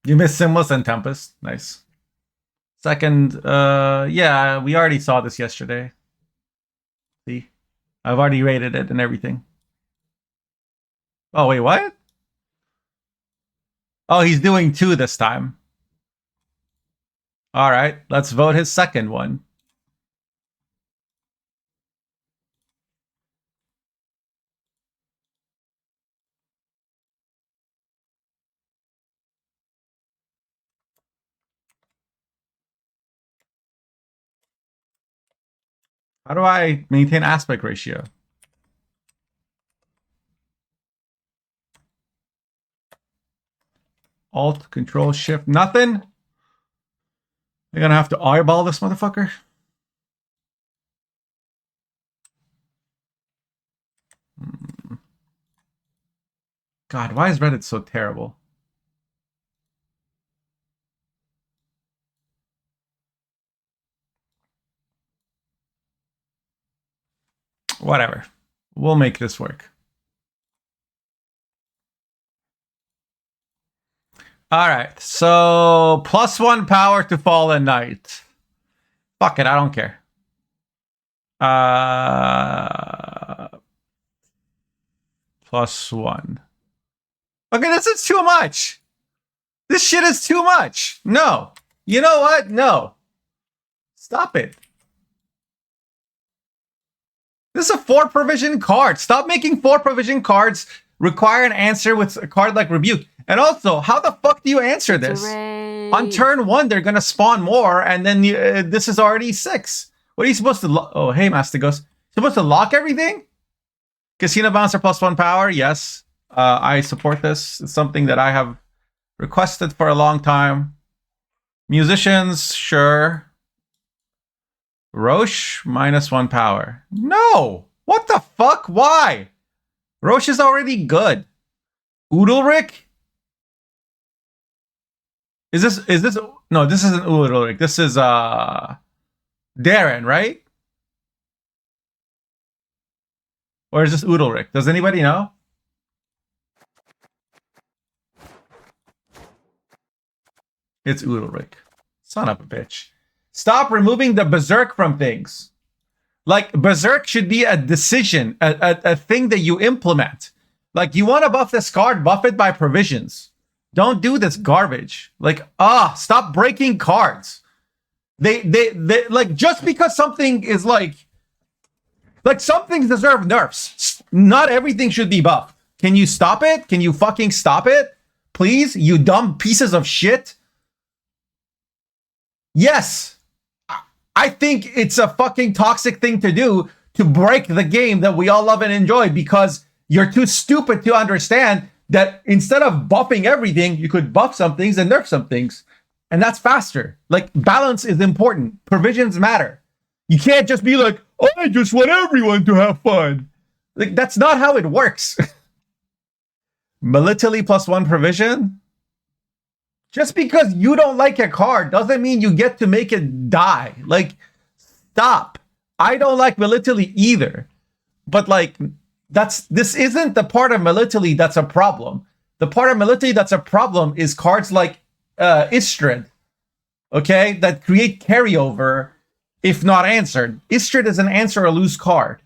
You missed Simless and Tempest. Nice. Second, yeah, we already saw this yesterday. See? I've already rated it and everything. Oh, wait, what? Oh, he's doing 2 this time. All right, let's vote his second one. How do I maintain aspect ratio? Alt, Control, Shift, nothing? You're gonna have to eyeball this motherfucker? God, why is Reddit so terrible? Whatever. We'll make this work. All right, so +1 power to Fallen Knight. Fuck it, I don't care. +1. Okay, this is too much. This shit is too much. No. You know what? No. Stop it. This is a 4 provision card. Stop making 4 provision cards require an answer with a card like Rebuke. And also, how the fuck do you answer this? Hooray. On turn 1, they're gonna spawn more, and then this is already 6. What are you supposed to? Oh, hey, Mastigos. Supposed to lock everything? Casino Bouncer +1 power. Yes, I support this. It's something that I have requested for a long time. Musicians, sure. Roche -1 power. No. What the fuck? Why? Roche is already good. Oodlerick? Is this no, this isn't Oodlerick. This is Darren, right? Or is this Oodlerick? Does anybody know? It's Oodlerick. Son of a bitch. Stop removing the berserk from things. Like, berserk should be a decision, a thing that you implement. Like, you want to buff this card, buff it by provisions. Don't do this garbage. Like, stop breaking cards. They like, just because something is like some things deserve nerfs. Not everything should be buffed. Can you stop it? Can you fucking stop it? Please, you dumb pieces of shit. Yes. I think it's a fucking toxic thing to do to break the game that we all love and enjoy because you're too stupid to understand that instead of buffing everything, you could buff some things and nerf some things. And that's faster. Like, balance is important. Provisions matter. You can't just be like, oh, I just want everyone to have fun. Like, that's not how it works. Military +1 provision? Just because you don't like a card doesn't mean you get to make it die. Like, stop. I don't like military either. But like, this isn't the part of military that's a problem. The part of military that's a problem is cards like Istrid, okay, that create carryover if not answered. Istrid is an answer or lose card.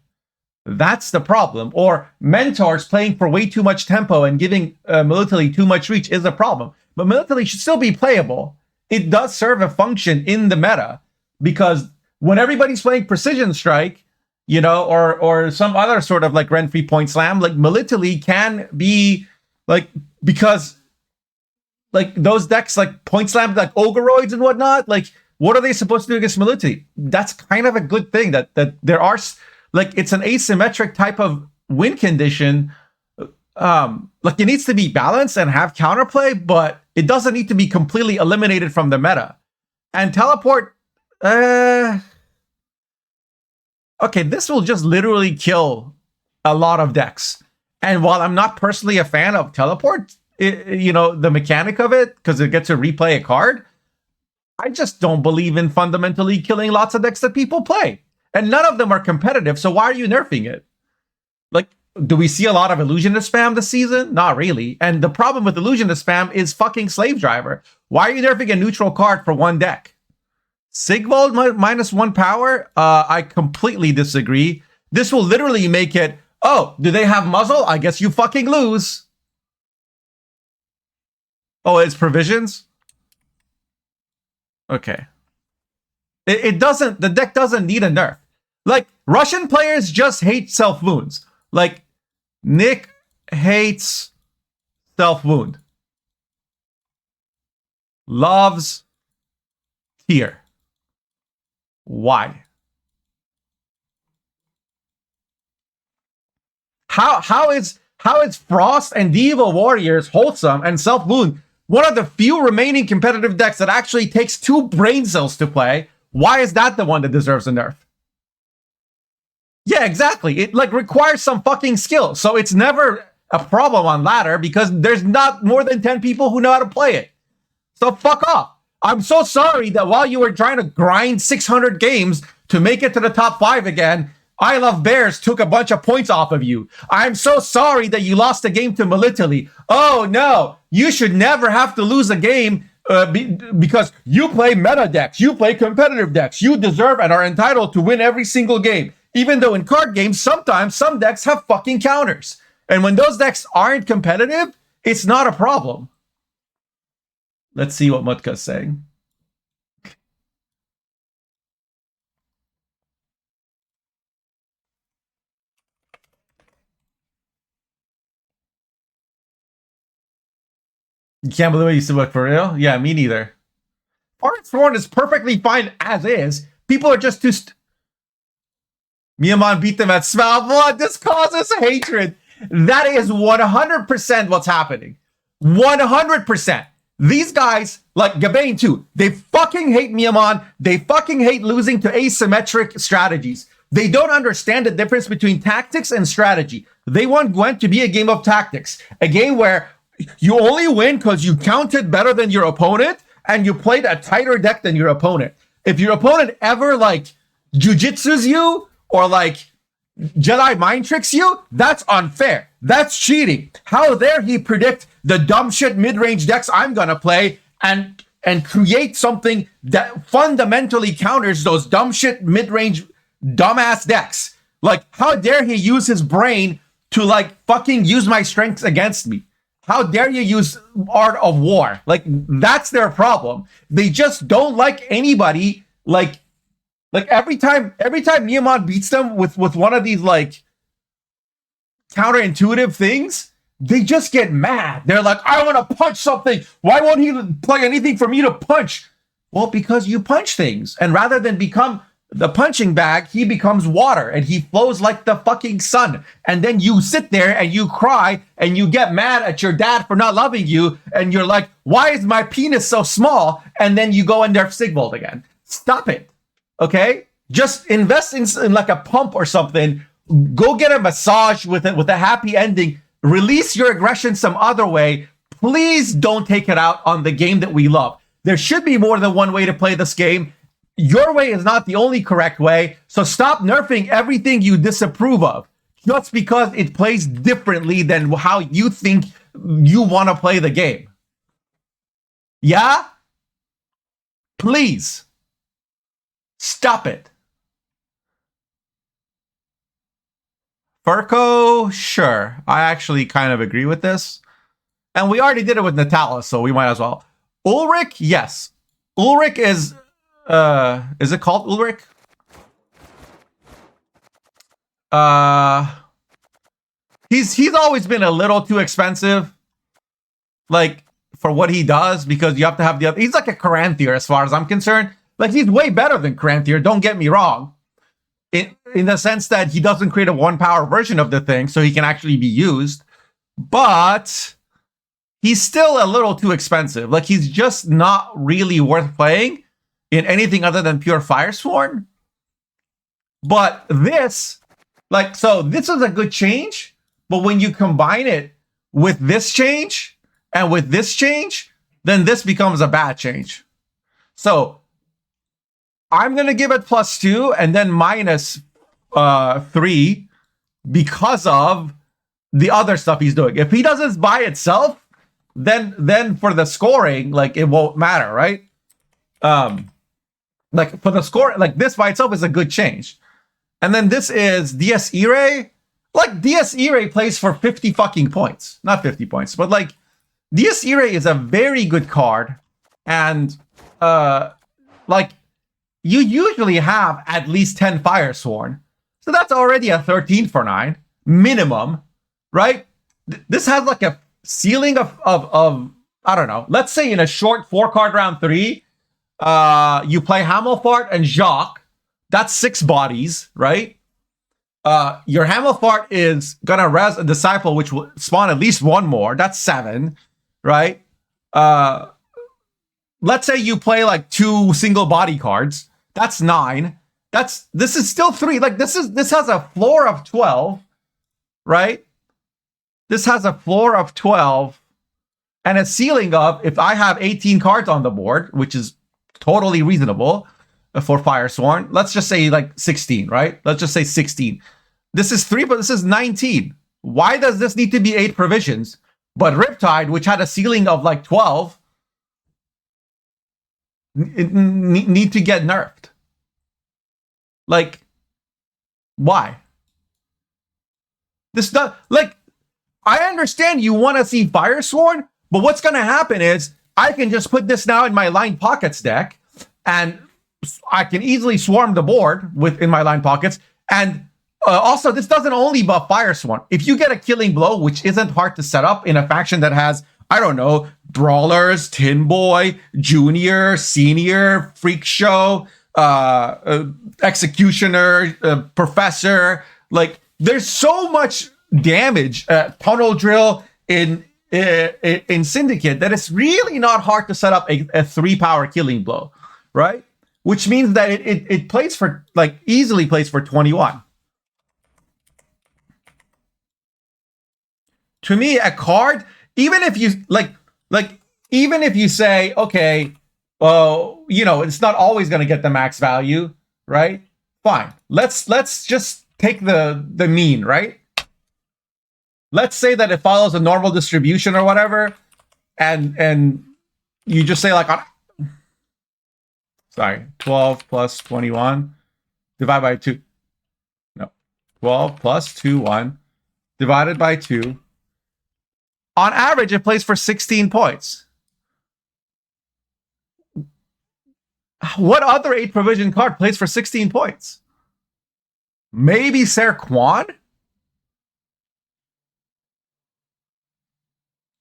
That's the problem. Or Mentors playing for way too much tempo and giving military too much reach is a problem. But military should still be playable. It does serve a function in the meta because when everybody's playing Precision Strike, you know, or some other sort of like rent-free point slam, like military can be like, because like those decks like point slam, like Ogreoids and whatnot, like what are they supposed to do against military? That's kind of a good thing that there are, like, it's an asymmetric type of win condition. Like, it needs to be balanced and have counterplay, but it doesn't need to be completely eliminated from the meta. And teleport, okay, this will just literally kill a lot of decks. And while I'm not personally a fan of teleport, you know, the mechanic of it, because it gets to replay a card, I just don't believe in fundamentally killing lots of decks that people play. And none of them are competitive, so why are you nerfing it? Like, do we see a lot of Illusionist spam this season? Not really. And the problem with Illusionist spam is fucking Slave Driver. Why are you nerfing a neutral card for one deck? Sigvold -1 power? I completely disagree. This will literally make it, oh, do they have muzzle? I guess you fucking lose. Oh, it's provisions? Okay. It doesn't, the deck doesn't need a nerf. Like, Russian players just hate self-wounds. Like, Nick hates self-wound. Loves Tear. Why? How is Frost and Diva Warriors wholesome and self-wound one of the few remaining competitive decks that actually takes 2 brain cells to play? Why is that the one that deserves a nerf? Yeah, exactly. It like requires some fucking skill. So it's never a problem on ladder because there's not more than 10 people who know how to play it. So fuck off. I'm so sorry that while you were trying to grind 600 games to make it to the top 5 again, I Love Bears took a bunch of points off of you. I'm so sorry that you lost a game to Military. Oh no, you should never have to lose a game because you play meta decks, you play competitive decks. You deserve and are entitled to win every single game. Even though in card games, sometimes some decks have fucking counters. And when those decks aren't competitive, it's not a problem. Let's see what Mutka's saying. You can't believe I used to look for real? Yeah, me neither. Forest Thorn is perfectly fine as is. People are just too... Miyaman beat them at Smell Blood. This causes hatred. That is 100% what's happening. 100%. These guys, like Gabane too, they fucking hate Miyaman. They fucking hate losing to asymmetric strategies. They don't understand the difference between tactics and strategy. They want Gwent to be a game of tactics. A game where you only win because you counted better than your opponent and you played a tighter deck than your opponent. If your opponent ever like jujitsus you or like Jedi mind tricks you, that's unfair. That's cheating. How dare he predict the dumb shit mid-range decks I'm gonna play and create something that fundamentally counters those dumb shit mid-range dumbass decks. Like, how dare he use his brain to like fucking use my strengths against me? How dare you use Art of War? Like, that's their problem. They just don't like anybody. Like every time Miyaman beats them with one of these like counterintuitive things, they just get mad. They're like, I want to punch something. Why won't he play anything for me to punch? Well, because you punch things. And rather than become the punching bag, he becomes water and he flows like the fucking sun. And then you sit there and you cry and you get mad at your dad for not loving you. And you're like, why is my penis so small? And then you go and nerf Sigvold again. Stop it. Okay? Just invest in like a pump or something. Go get a massage with it with a happy ending. Release your aggression some other way. Please don't take it out on the game that we love. There should be more than one way to play this game. Your way is not the only correct way, so stop nerfing everything you disapprove of just because it plays differently than how you think you want to play the game. Yeah? Please. Stop it. Furco, sure. I actually kind of agree with this. And we already did it with Natalis, so we might as well. Ulrich, yes. Ulrich is it called Ulrich? He's always been a little too expensive, like for what he does, because you have to have the other. He's like a Caranthier as far as I'm concerned. Like, he's way better than Caranthier, don't get me wrong. In the sense that he doesn't create a 1-power version of the thing, so he can actually be used. But he's still a little too expensive. Like, he's just not really worth playing in anything other than pure Firesworn. But this, like, so this is a good change, but when you combine it with this change and with this change, then this becomes a bad change. So I'm going to give it +2 and then -3 because of the other stuff he's doing. If he does this by itself, then for the scoring, like it won't matter, right? Like for the score, like this by itself is a good change. And then this is Dies Irae. Like Dies Irae plays for 50 fucking points. Not 50 points, but like Dies Irae is a very good card. And like you usually have at least 10 Firesworn. So that's already a 13 for 9 minimum, right? This has like a ceiling of I don't know. Let's say in a short 4-card round 3, you play Hamelfart and Jacques. That's 6 bodies, right? Your Hamelfart is gonna res a Disciple, which will spawn at least 1 more. That's 7, right? Let's say you play like 2 single body cards. That's 9. This is still 3. Like this has a floor of 12, right? This has a floor of 12 and a ceiling of, if I have 18 cards on the board, which is totally reasonable for Firesworn. Let's just say like 16, right? Let's just say 16. This is 3, but this is 19. Why does this need to be 8 provisions? But Riptide, which had a ceiling of like 12, need to get nerfed. Like, why? This does, like, I understand you want to see Firesworn, but what's going to happen is I can just put this now in my Line Pockets deck, and I can easily swarm the board in my Line Pockets. And also, this doesn't only buff Firesworn. If you get a Killing Blow, which isn't hard to set up in a faction that has, I don't know, Brawlers, Tin Boy, Junior, Senior, Freak Show, Executioner, Professor, like there's so much damage, Tunnel Drill in Syndicate that it's really not hard to set up a 3-power Killing Blow, right? Which means that it plays for, like, easily plays for 21. To me, a card, even if you even if you say, okay, well, you know, it's not always going to get the max value, right? Fine. Let's just take the mean, right? Let's say that it follows a normal distribution or whatever, and you just say like, sorry, 12 plus 21 divided by 2. No, 12 plus 2, 1 divided by 2. On average, it plays for 16 points. What other 8 provision card plays for 16 points? Maybe Ser Quan?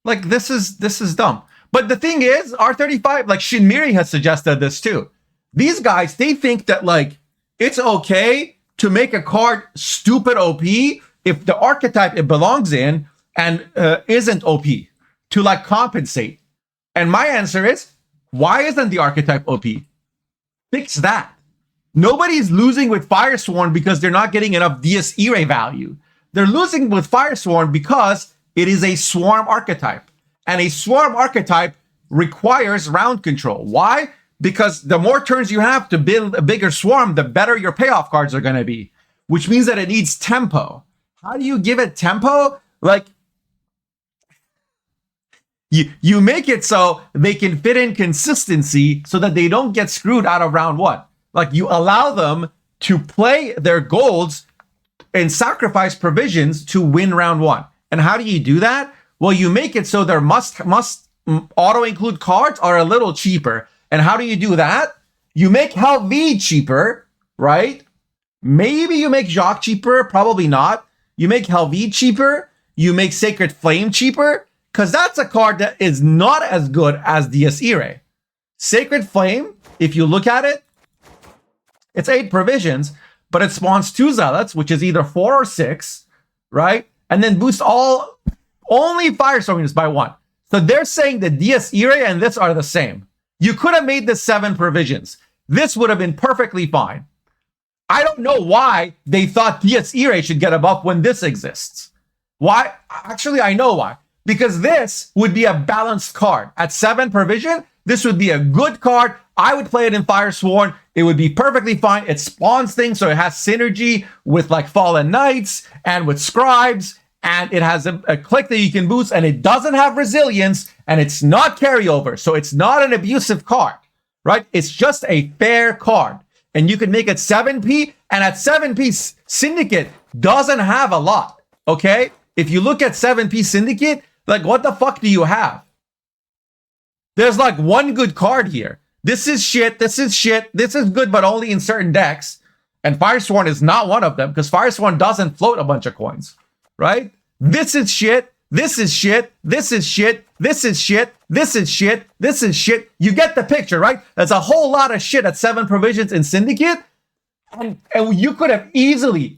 Like, this is dumb. But the thing is, R35, like Shinmiri has suggested this too. These guys, they think that like it's okay to make a card stupid OP if the archetype it belongs in and isn't OP, to like compensate. And my answer is, why isn't the archetype OP? Fix that. Nobody's losing with Firesworn because they're not getting enough Dies Irae value. They're losing with Firesworn because it is a swarm archetype. And a swarm archetype requires round control. Why? Because the more turns you have to build a bigger swarm, the better your payoff cards are going to be. Which means that it needs tempo. How do you give it tempo? Like, you make it so they can fit in consistency so that they don't get screwed out of round 1. Like, you allow them to play their golds and sacrifice provisions to win round 1. And how do you do that? Well, you make it so their must auto-include cards are a little cheaper. And how do you do that? You make Helvi cheaper, right? Maybe you make Jacques cheaper, probably not. You make Helvi cheaper, you make Sacred Flame cheaper, because that's a card that is not as good as Dies Irae. Sacred Flame, if you look at it, it's 8 provisions, but it spawns 2 Zealots, which is either 4 or 6, right? And then boosts only Firestorm units by 1. So they're saying that Dies Irae and this are the same. You could have made this 7 provisions. This would have been perfectly fine. I don't know why they thought Dies Irae should get a buff when this exists. Why? Actually, I know why. Because this would be a balanced card. At 7 provision, this would be a good card. I would play it in Firesworn. It would be perfectly fine. It spawns things, so it has synergy with like Fallen Knights and with Scribes. and it has a click that you can boost, and it doesn't have resilience, and it's not carryover, so it's not an abusive card, right? It's just a fair card, and you can make it 7p, and at 7p, Syndicate doesn't have a lot, okay? If you look at 7p Syndicate, like, what the fuck do you have? There's like one good card here. This is shit, this is shit, this is good, but only in certain decks. And Firesworn is not one of them, because Firesworn doesn't float a bunch of coins, right? This is shit, this is shit, this is shit, this is shit, this is shit, this is shit. You get the picture, right? There's a whole lot of shit at 7 provisions in Syndicate. And you could have easily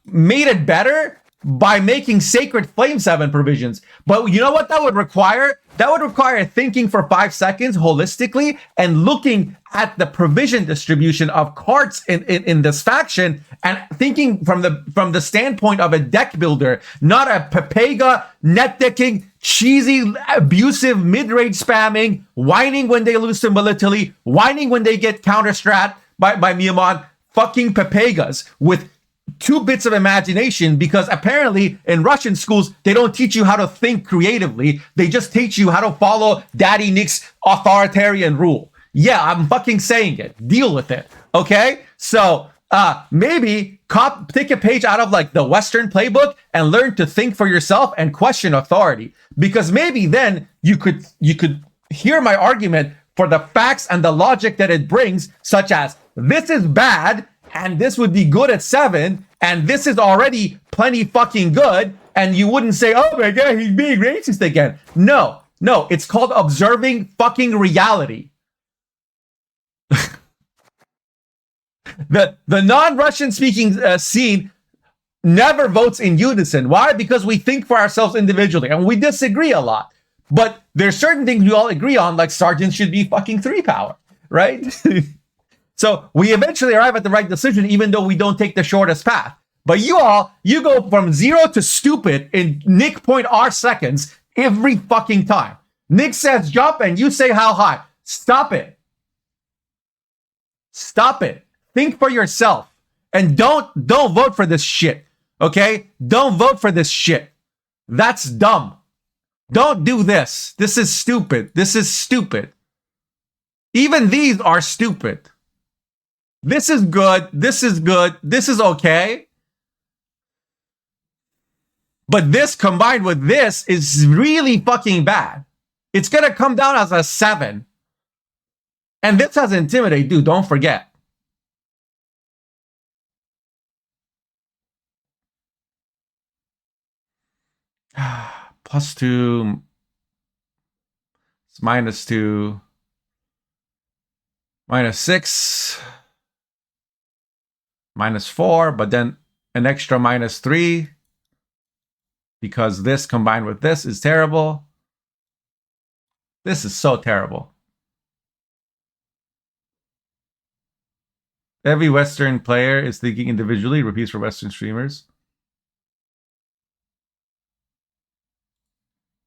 made it better by making Sacred Flame 7 provisions. But you know what that would require? That would require thinking for 5 seconds holistically and looking at the provision distribution of cards in this faction and thinking from the standpoint of a deck builder, not a Pepega, net decking, cheesy, abusive, mid-range spamming, whining when they lose to Volatility, whining when they get counter-strat by Miamon, fucking Pepegas with 2 bits of imagination, because apparently in Russian schools, they don't teach you how to think creatively. They just teach you how to follow Daddy Nick's authoritarian rule. Yeah, I'm fucking saying it. Deal with it. Okay? So maybe take a page out of like the Western playbook and learn to think for yourself and question authority. Because maybe then you could hear my argument for the facts and the logic that it brings, such as this is bad, and this would be good at 7, and this is already plenty fucking good, and you wouldn't say, oh my god, he's being racist again. No, it's called observing fucking reality. The non-Russian speaking scene never votes in unison. Why? Because we think for ourselves individually, and we disagree a lot. But there's certain things we all agree on, like sergeants should be fucking 3 power, right? So we eventually arrive at the right decision, even though we don't take the shortest path. But you go from 0 to stupid in Nick point R seconds every fucking time. Nick says jump and you say how high. Stop it. Stop it. Think for yourself. And don't vote for this shit. Okay? Don't vote for this shit. That's dumb. Don't do this. This is stupid. This is stupid. Even these are stupid. This is good. This is good. This is okay. But this combined with this is really fucking bad. It's going to come down as a 7. And this has Intimidate, dude. Don't forget. +2. It's -2. -6. -4, but then an extra -3 because this combined with this is terrible. This is so terrible. Every Western player is thinking individually, repeats for Western streamers.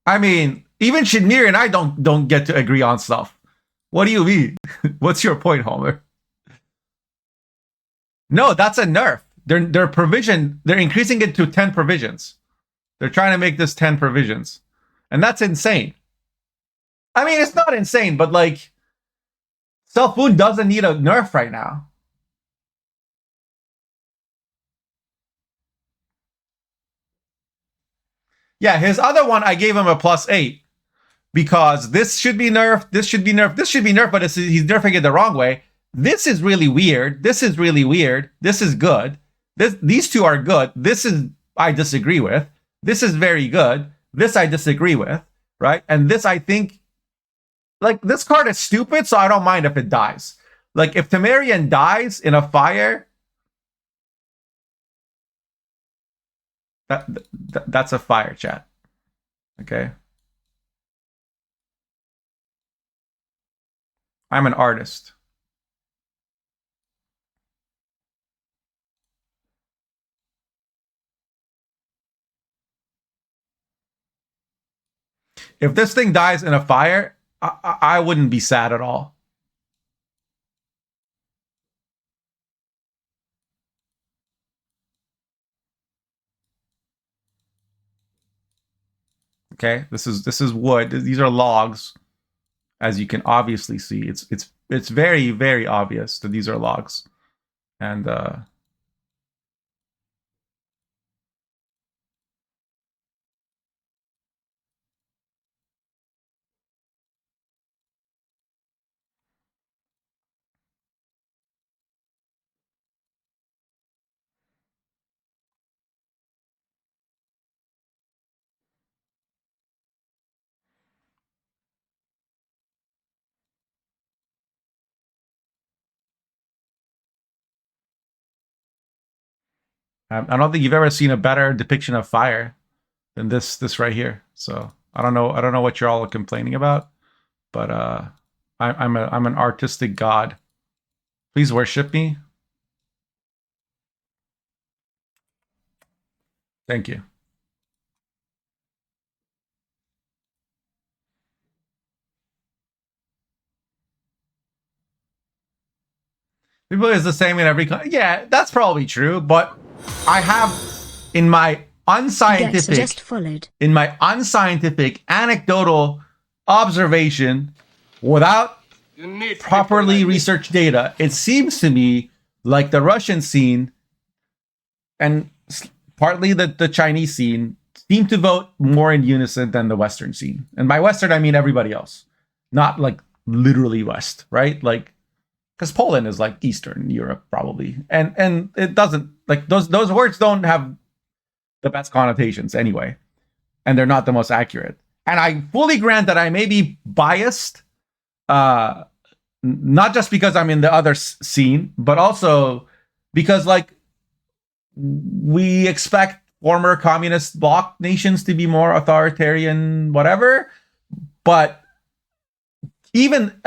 I mean, even Shinir and I don't get to agree on stuff. What do you mean? What's your point, Homer? No, that's a nerf. Their provision, they're increasing it to 10 provisions. They're trying to make this 10 provisions. And that's insane. I mean, it's not insane, but like, Self-Wound doesn't need a nerf right now. Yeah, his other one, I gave him a +8. Because this should be nerfed, this should be nerfed, this should be nerfed, but he's nerfing it the wrong way. This is really weird. This is really weird. This is good. These two are good. This is, I disagree with. This is very good. This I disagree with, right? And this, I think, like, this card is stupid, so I don't mind if it dies. Like, if Temerian dies in a fire, that's a fire, chat. Okay? I'm an artist. If this thing dies in a fire, I wouldn't be sad at all. Okay, this is wood. These are logs, as you can obviously see. It's very, very obvious that these are logs, and I don't think you've ever seen a better depiction of fire than this right here. So I don't know what you're all complaining about, but I'm an artistic god. Please worship me. Thank you. People is the same in every country. Yeah, that's probably true, but I have in my unscientific anecdotal observation without properly researched data, it seems to me like the Russian scene and partly the Chinese scene seem to vote more in unison than the Western scene. And by Western, I mean everybody else, not like literally West, right? Like, because Poland is like Eastern Europe probably, and it doesn't, like, those words don't have the best connotations anyway, and they're not the most accurate. And I fully grant that I may be biased, not just because I'm in the other scene, but also because, like, we expect former communist bloc nations to be more authoritarian, whatever. But even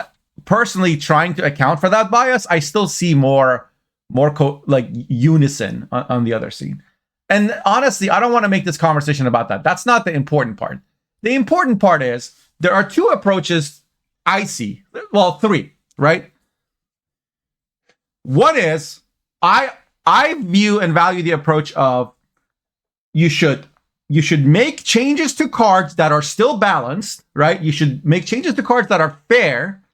personally trying to account for that bias, I still see more like unison on the other scene. And honestly, I don't want to make this conversation about that. That's not the important part. The important part is there are two approaches I see. Well, three, right? One is I view and value the approach of you should make changes to cards that are still balanced, right? You should make changes to cards that are fair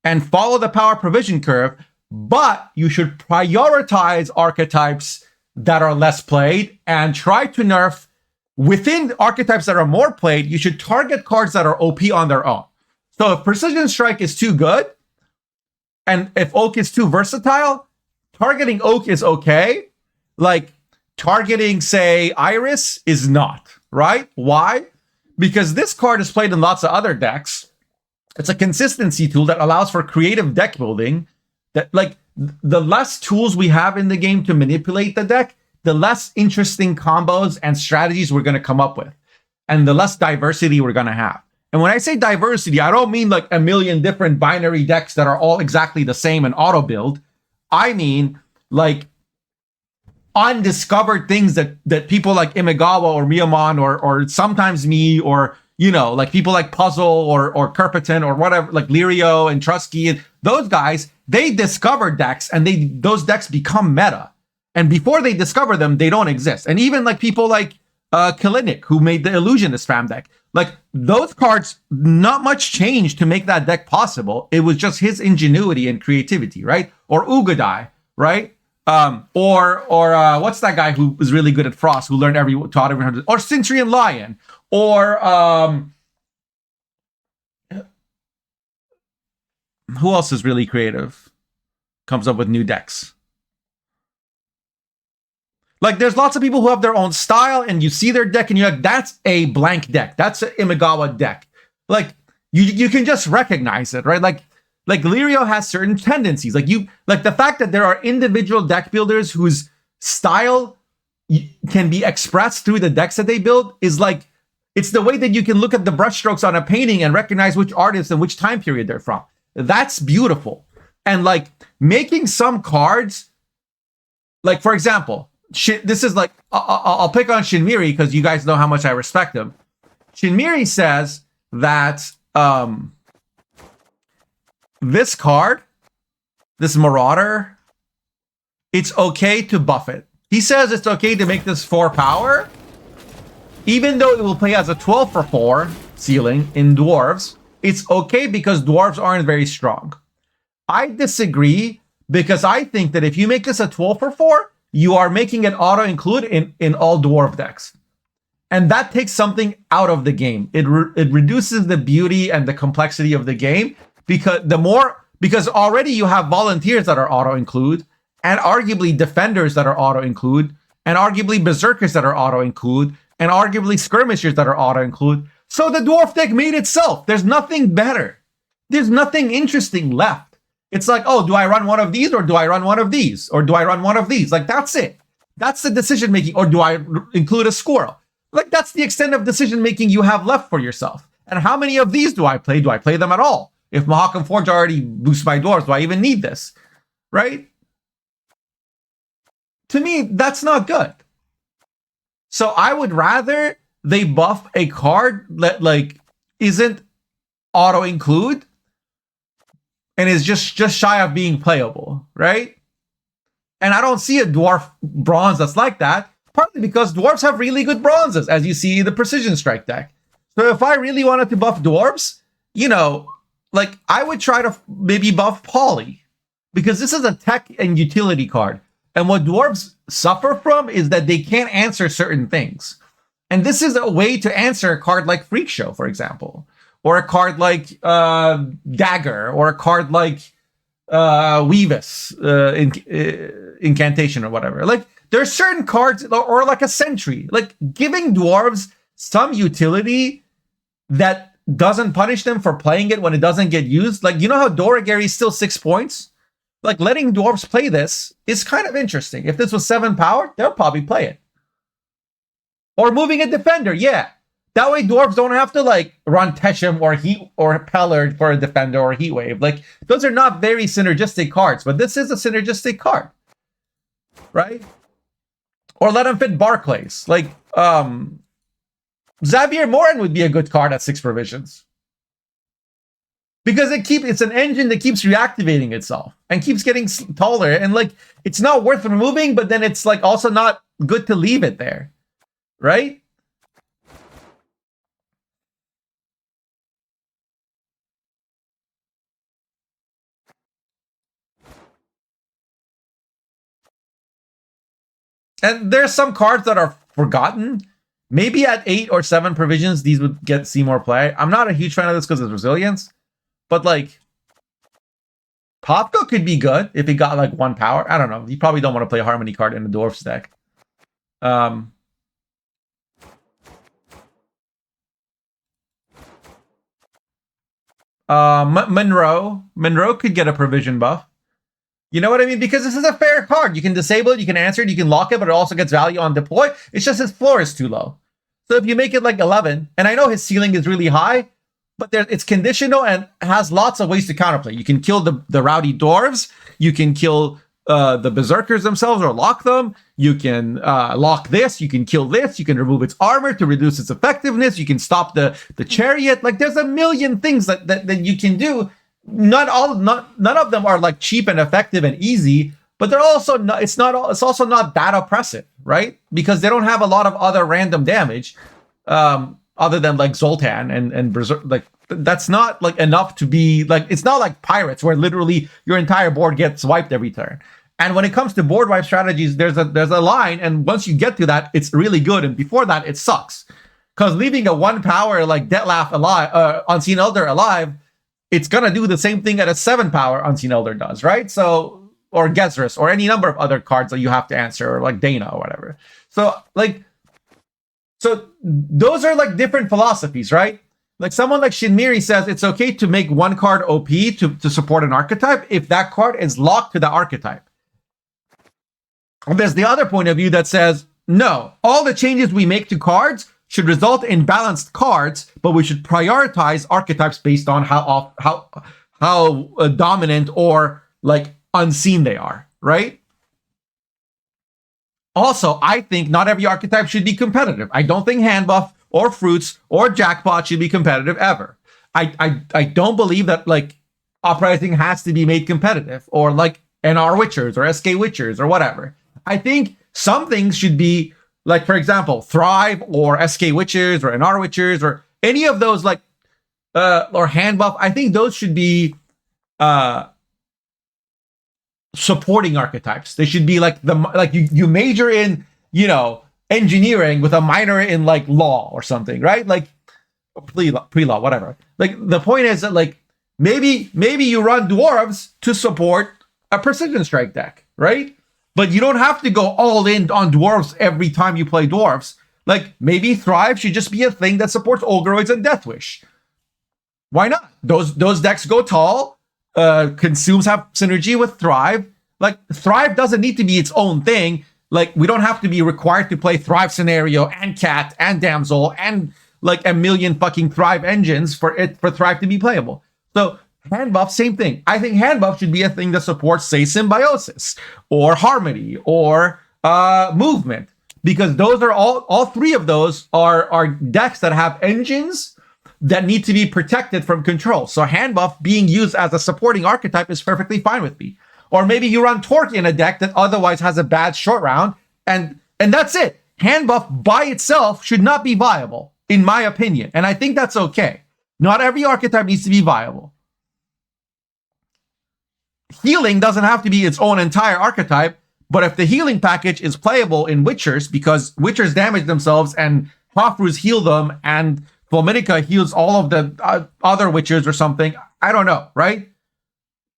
and follow the power provision curve, but you should prioritize archetypes that are less played and try to nerf within archetypes that are more played. You should target cards that are OP on their own. So if Precision Strike is too good, and if Oak is too versatile, targeting Oak is okay. Like, targeting, say, Iris is not, right? Why? Because this card is played in lots of other decks. It's a consistency tool that allows for creative deck building. That, like, the less tools we have in the game to manipulate the deck, the less interesting combos and strategies we're going to come up with, and the less diversity we're going to have. And when I say diversity, I don't mean like a million different binary decks that are all exactly the same and auto build. I mean like undiscovered things that people like Imagawa or Miyaman or sometimes me, or, you know, like people like Puzzle or Kerpiton or whatever, like Lirio and Trusky, and those guys, they discover decks and those decks become meta. And before they discover them, they don't exist. And even like people like Kalinick, who made the Illusionist spam deck, like those cards, not much changed to make that deck possible. It was just his ingenuity and creativity, right? Or Ugadai, right? Or what's that guy who was really good at Frost, who learned taught everyone, or Centurion Lion, or who else is really creative? Comes up with new decks. Like, there's lots of people who have their own style, and you see their deck, and you're like, that's a blank deck. That's an Imagawa deck. Like, you can just recognize it, right? Like Lirio has certain tendencies. Like the fact that there are individual deck builders whose style can be expressed through the decks that they build is like, it's the way that you can look at the brushstrokes on a painting and recognize which artist and which time period they're from. That's beautiful. And like making some cards, like, for example, this is like, I'll pick on Shinmiri because you guys know how much I respect him. Shinmiri says that this card, this Marauder, it's okay to buff it. He says it's okay to make this 4 power, even though it will play as a 12 for 4 ceiling in dwarves, it's okay because dwarves aren't very strong. I disagree because I think that if you make this a 12 for 4, you are making it auto include in all dwarf decks. And that takes something out of the game. It reduces the beauty and the complexity of the game because already you have volunteers that are auto include, and arguably defenders that are auto include, and arguably berserkers that are auto include, and arguably skirmishers that are auto include. So the dwarf deck made itself. There's nothing better. There's nothing interesting left. It's like, oh, do I run one of these or do I run one of these? Or do I run one of these? Like, that's it. That's the decision making. Or do I include a squirrel? Like, that's the extent of decision making you have left for yourself. And how many of these do I play? Do I play them at all? If Mahakam Forge already boosts my dwarves, do I even need this? Right? To me, that's not good. So I would rather they buff a card that like isn't auto include and is just shy of being playable, right? And I don't see a dwarf bronze that's like that, partly because dwarves have really good bronzes, as you see in the Precision Strike deck. So if I really wanted to buff dwarves, you know, like I would try to maybe buff Poly, because this is a tech and utility card. And what dwarves suffer from is that they can't answer certain things. And this is a way to answer a card like Freak Show, for example, or a card like Dagger, or a card like Weavis, Incantation or whatever. Like, there are certain cards, or like a Sentry, like giving dwarves some utility that doesn't punish them for playing it when it doesn't get used. Like, you know how Doragary is still 6 points? Like, letting dwarves play this is kind of interesting. If this was 7 power, they'll probably play it. Or moving a defender, yeah. That way dwarves don't have to like run Teshem or Heat or Pellard for a defender or Heatwave. Like, those are not very synergistic cards, but this is a synergistic card. Right? Or let him fit Barclays. Like, Xavier Morin would be a good card at 6 provisions. Because it's an engine that keeps reactivating itself and keeps getting taller. And like, it's not worth removing, but then it's like also not good to leave it there. Right? And there's some cards that are forgotten. Maybe at 8 or 7 provisions, these would see more play. I'm not a huge fan of this because of resilience. But like, Popko could be good if he got like 1 power. I don't know. You probably don't want to play a Harmony card in the Dwarfs deck. Monroe could get a provision buff. You know what I mean? Because this is a fair card. You can disable it, you can answer it, you can lock it, but it also gets value on deploy. It's just his floor is too low. So if you make it like 11, and I know his ceiling is really high, but it's conditional and has lots of ways to counterplay. You can kill the rowdy dwarves. You can kill the berserkers themselves or lock them. You can lock this. You can kill this. You can remove its armor to reduce its effectiveness. You can stop the chariot. Like, there's a million things that you can do. None of them are like cheap and effective and easy, but they're also not. It's also not that oppressive, right? Because they don't have a lot of other random damage. Other than like Zoltan and Berserk, like that's not like enough to be like, it's not like Pirates where literally your entire board gets wiped every turn. And when it comes to board wipe strategies, there's a line, and once you get to that, it's really good, and before that, it sucks. Because leaving a 1 power like Detlaf alive, Unseen Elder alive, it's gonna do the same thing that a 7 power Unseen Elder does, right? So, or Gezrus, or any number of other cards that you have to answer, or like Dana or whatever. So those are like different philosophies, right? Like someone like Shinmiri says it's okay to make 1 card OP to support an archetype if that card is locked to the archetype. And there's the other point of view that says, no, all the changes we make to cards should result in balanced cards, but we should prioritize archetypes based on how dominant or like unseen they are, right? Also, I think not every archetype should be competitive. I don't think hand buff or fruits or jackpot should be competitive ever. I don't believe that like uprising has to be made competitive, or like NR Witchers or SK Witchers or whatever. I think some things should be Like, for example, Thrive or SK Witchers or NR Witchers or any of those, like, or hand buff. I think those should be supporting archetypes. They should be like you major in, engineering with a minor in like law or something, right? Like pre-law, whatever. Like the point is that like maybe you run dwarves to support a precision strike deck, right? But you don't have to go all in on dwarves every time you play dwarves. Like maybe Thrive should just be a thing that supports Ogreoids and Death Wish. Why not? Those decks go tall. Consumes have synergy with Thrive. Like Thrive doesn't need to be its own thing. Like we don't have to be required to play Thrive Scenario and Cat and Damsel and like a million fucking Thrive engines for Thrive to be playable. So hand buff, same thing. I think hand buff should be a thing that supports, say, Symbiosis or Harmony or Movement, because those are all three of those are decks that have engines that need to be protected from control. So hand buff being used as a supporting archetype is perfectly fine with me. Or maybe you run Torque in a deck that otherwise has a bad short round, and that's it. Hand buff by itself should not be viable, in my opinion. And I think that's okay. Not every archetype needs to be viable. Healing doesn't have to be its own entire archetype, but if the healing package is playable in Witchers, because Witchers damage themselves and Hofrus heal them, and Fulminica heals all of the other Witchers or something, I don't know, right?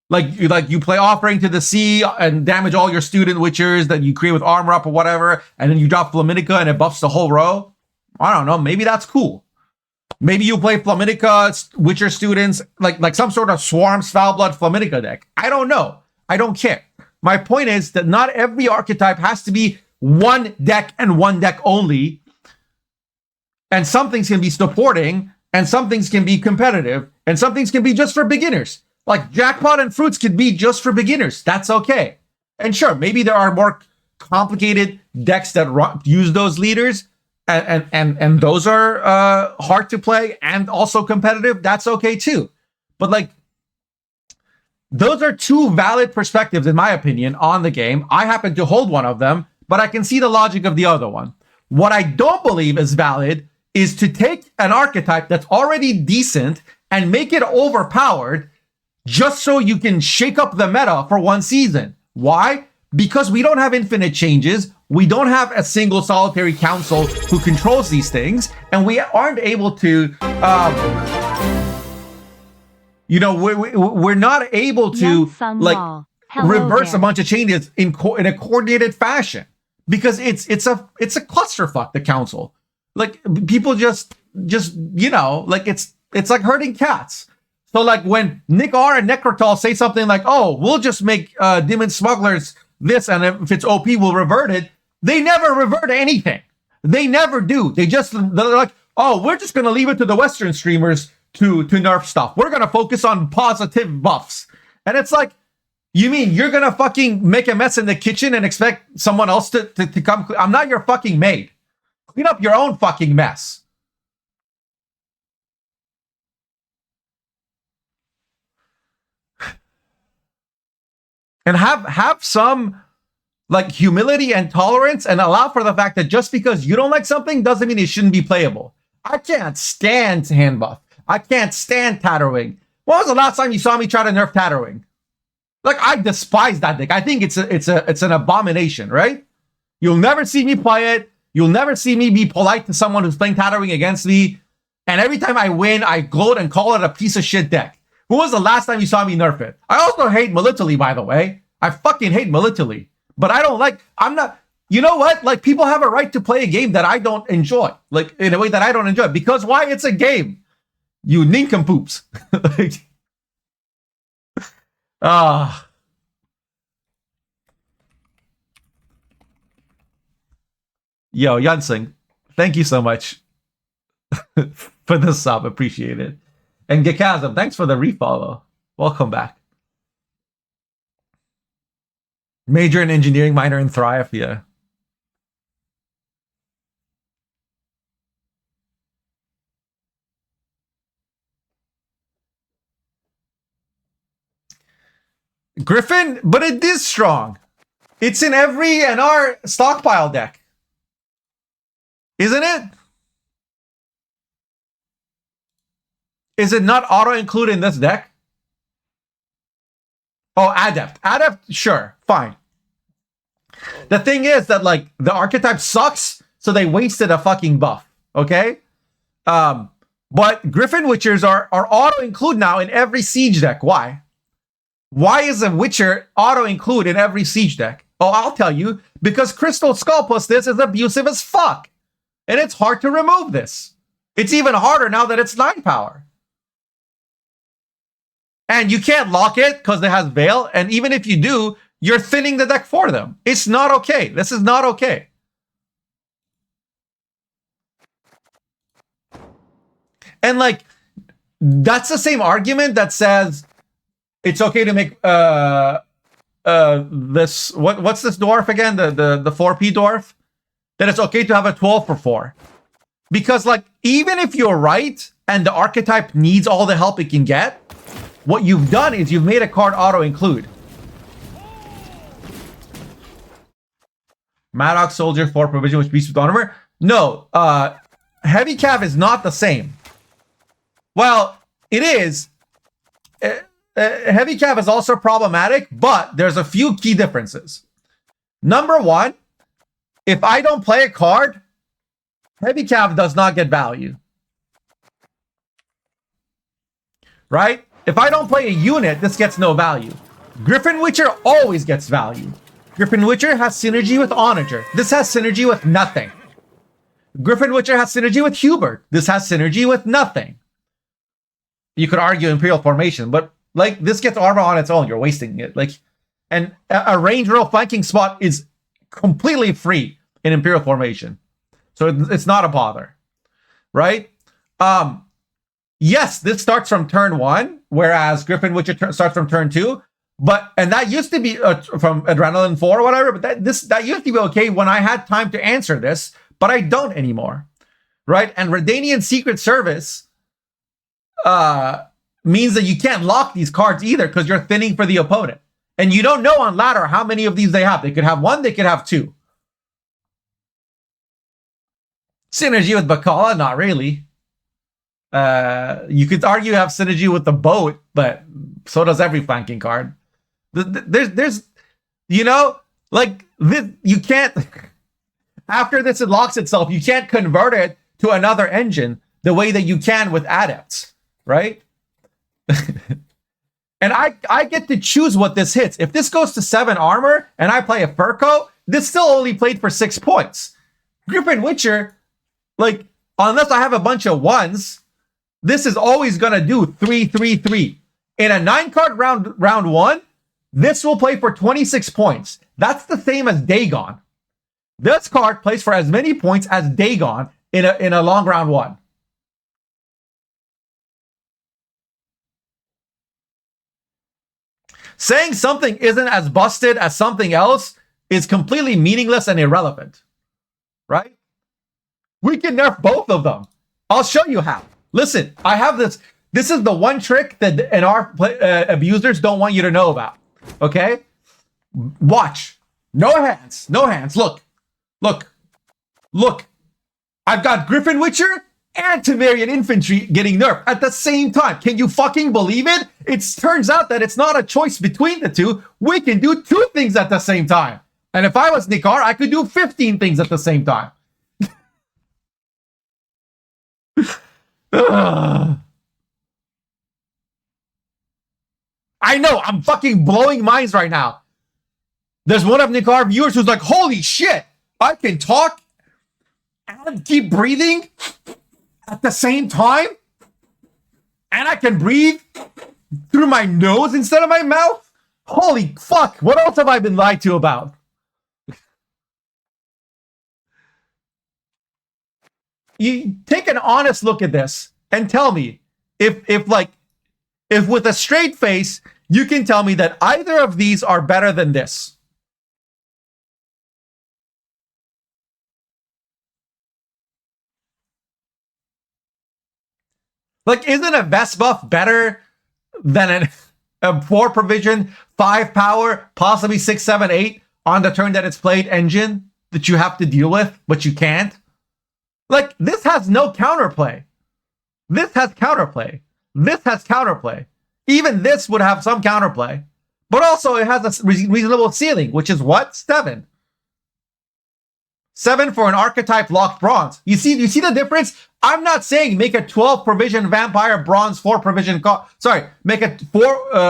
Like you play Offering to the Sea and damage all your student Witchers that you create with Armor Up or whatever, and then you drop Fulminica and it buffs the whole row. I don't know, maybe that's cool. Maybe you play Fulminica Witcher students, like some sort of Swarms Foulblood Fulminica deck. I don't know. I don't care. My point is that not every archetype has to be one deck and one deck only. And some things can be supporting, and some things can be competitive, and some things can be just for beginners. Like Jackpot and Fruits could be just for beginners. That's okay. And sure, maybe there are more complicated decks that use those leaders, and those are hard to play and also competitive. That's okay too. But like, those are two valid perspectives, in my opinion, on the game. I happen to hold one of them, but I can see the logic of the other one. What I don't believe is valid is to take an archetype that's already decent and make it overpowered just so you can shake up the meta for one season. Why? Because we don't have infinite changes. We don't have a single solitary council who controls these things, and we aren't able to, we're not able to like reverse a bunch of changes in a coordinated fashion, because it's a clusterfuck, the council. Like people just like it's like herding cats. So like when Nick R and Necrotal say something like, "Oh, we'll just make Demon Smugglers this, and if it's OP, we'll revert it," they never revert anything. They never do. They're like, "Oh, we're just gonna leave it to the Western streamers to nerf stuff. We're gonna focus on positive buffs." And it's like, you mean you're gonna fucking make a mess in the kitchen and expect someone else to come? I'm not your fucking maid. Clean up your own fucking mess. And have some like humility and tolerance, and allow for the fact that just because you don't like something doesn't mean it shouldn't be playable. I can't stand hand buff. I can't stand Tatterwing. When was the last time you saw me try to nerf Tatterwing? Like, I despise that deck. I think it's an abomination, right? You'll never see me play it. You'll never see me be polite to someone who's playing Tatterwing against me. And every time I win, I gloat and call it a piece of shit deck. When was the last time you saw me nerf it? I also hate Militily, by the way. I fucking hate Militily. But I'm not, you know what? Like, people have a right to play a game that I don't enjoy. Like, in a way that I don't enjoy. Because why? It's a game. You nincompoops. Like, Yo, Yansing, thank you so much for the sub. Appreciate it. And Gekazm, thanks for the refollow. Welcome back. Major in engineering, minor in Thrive, yeah. Griffin, but it is strong. It's in every NR stockpile deck. Isn't it? Is it not auto-include in this deck? Oh, Adept. Adept, sure, fine. The thing is that, like, the archetype sucks, so they wasted a fucking buff, okay? But Griffin Witchers are auto-include now in every Siege deck. Why? Why is a Witcher auto-include in every Siege deck? Oh, I'll tell you. Because Crystal Skull plus this is abusive as fuck. And it's hard to remove this. It's even harder now that it's 9 power. And you can't lock it because it has Veil. And even if you do, you're thinning the deck for them. It's not okay. This is not okay. And like, that's the same argument that says it's okay to make this, what's this dwarf again? The 4P dwarf? That it's okay to have a 12 for 4. Because like, even if you're right and the archetype needs all the help it can get, what you've done is you've made a card auto-include. Maddox Soldier 4 provision which beats with armor. No, Heavy Cav is not the same. Well, it is. Heavy Cav is also problematic, but there's a few key differences. Number one, if I don't play a card, Heavy Cav does not get value. Right? If I don't play a unit, this gets no value. Griffin Witcher always gets value. Griffin Witcher has synergy with Onager. This has synergy with nothing. Griffin Witcher has synergy with Hubert. This has synergy with nothing. You could argue Imperial Formation, but like this gets armor on its own. You're wasting it. Like, and a range row flanking spot is completely free in Imperial Formation, so it's not a bother, right? Yes, this starts from turn 1, whereas Griffin Witcher starts from turn 2. But and that used to be from Adrenaline 4 or whatever. But that used to be okay when I had time to answer this, but I don't anymore, right? And Redanian Secret Service means that you can't lock these cards either because you're thinning for the opponent, and you don't know on ladder how many of these they have. They could have 1, they could have 2. Synergy with Bacala, not really. You could argue have synergy with the boat, but so does every flanking card. There's, you know, like this, you can't, after this it locks itself, you can't convert it to another engine the way that you can with Adepts, right? And I get to choose what this hits. If this goes to 7 armor and I play a Furco, this still only played for 6 points. Griffin Witcher, like, unless I have a bunch of 1s, this is always going to do 3, 3, 3. In a 9-card round 1, this will play for 26 points. That's the same as Dagon. This card plays for as many points as Dagon in a long round 1. Saying something isn't as busted as something else is completely meaningless and irrelevant, right? We can nerf both of them. I'll show you how. Listen, I have this. This is the one trick that NR abusers don't want you to know about. Okay? Watch. No hands. No hands. Look. Look. Look. I've got Griffin Witcher and Temerian Infantry getting nerfed at the same time. Can you fucking believe it? It turns out that it's not a choice between the two. We can do 2 things at the same time. And if I was Nikar, I could do 15 things at the same time. I know, I'm fucking blowing minds right now. There's one of Nikar viewers who's like, holy shit, I can talk and keep breathing at the same time? And I can breathe through my nose instead of my mouth? Holy fuck, what else have I been lied to about? You take an honest look at this and tell me if with a straight face, you can tell me that either of these are better than this. Like, isn't a Vest buff better than a 4 provision, 5 power, possibly 6, 7, 8 on the turn that it's played engine that you have to deal with, but you can't? Like, this has no counterplay. This has counterplay. This has counterplay. Even this would have some counterplay. But also, it has a reasonable ceiling, which is what? 7. 7 for an archetype locked bronze. You see the difference? I'm not saying make a 12 provision vampire bronze 4 provision card. Sorry, make a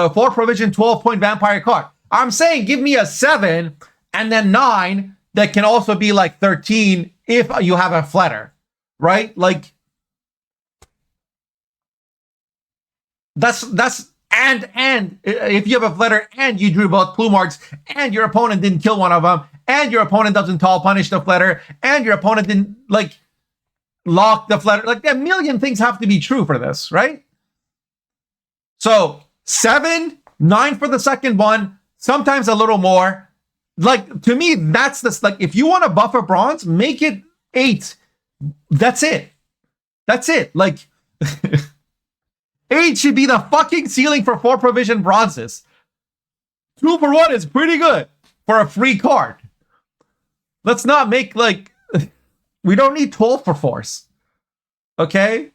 4 provision 12 point vampire card. I'm saying give me a 7 and then 9 that can also be like 13 if you have a flatter, right? Like, that's and if you have a flatter and you drew both clue marks and your opponent didn't kill one of them and your opponent doesn't tall punish the flatter and your opponent didn't like lock the flatter, like a million things have to be true for this, right? So 7, 9 for the second one, sometimes a little more. Like, to me, that's this. Like, if you want to buff a bronze, make it 8. That's it. That's it. Like, 8 should be the fucking ceiling for 4 provision bronzes. 2 for 1 is pretty good for a free card. Let's not make, like, we don't need 12 for force. Okay?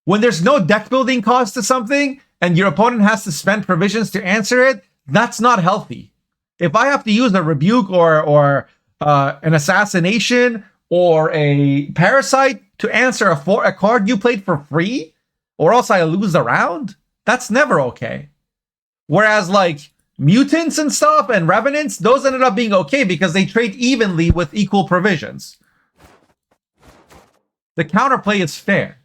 When there's no deck building cost to something and your opponent has to spend provisions to answer it, that's not healthy. If I have to use a rebuke or an assassination or a parasite to answer a card you played for free, or else I lose the round, that's never okay. Whereas like mutants and stuff and revenants, those ended up being okay because they trade evenly with equal provisions. The counterplay is fair.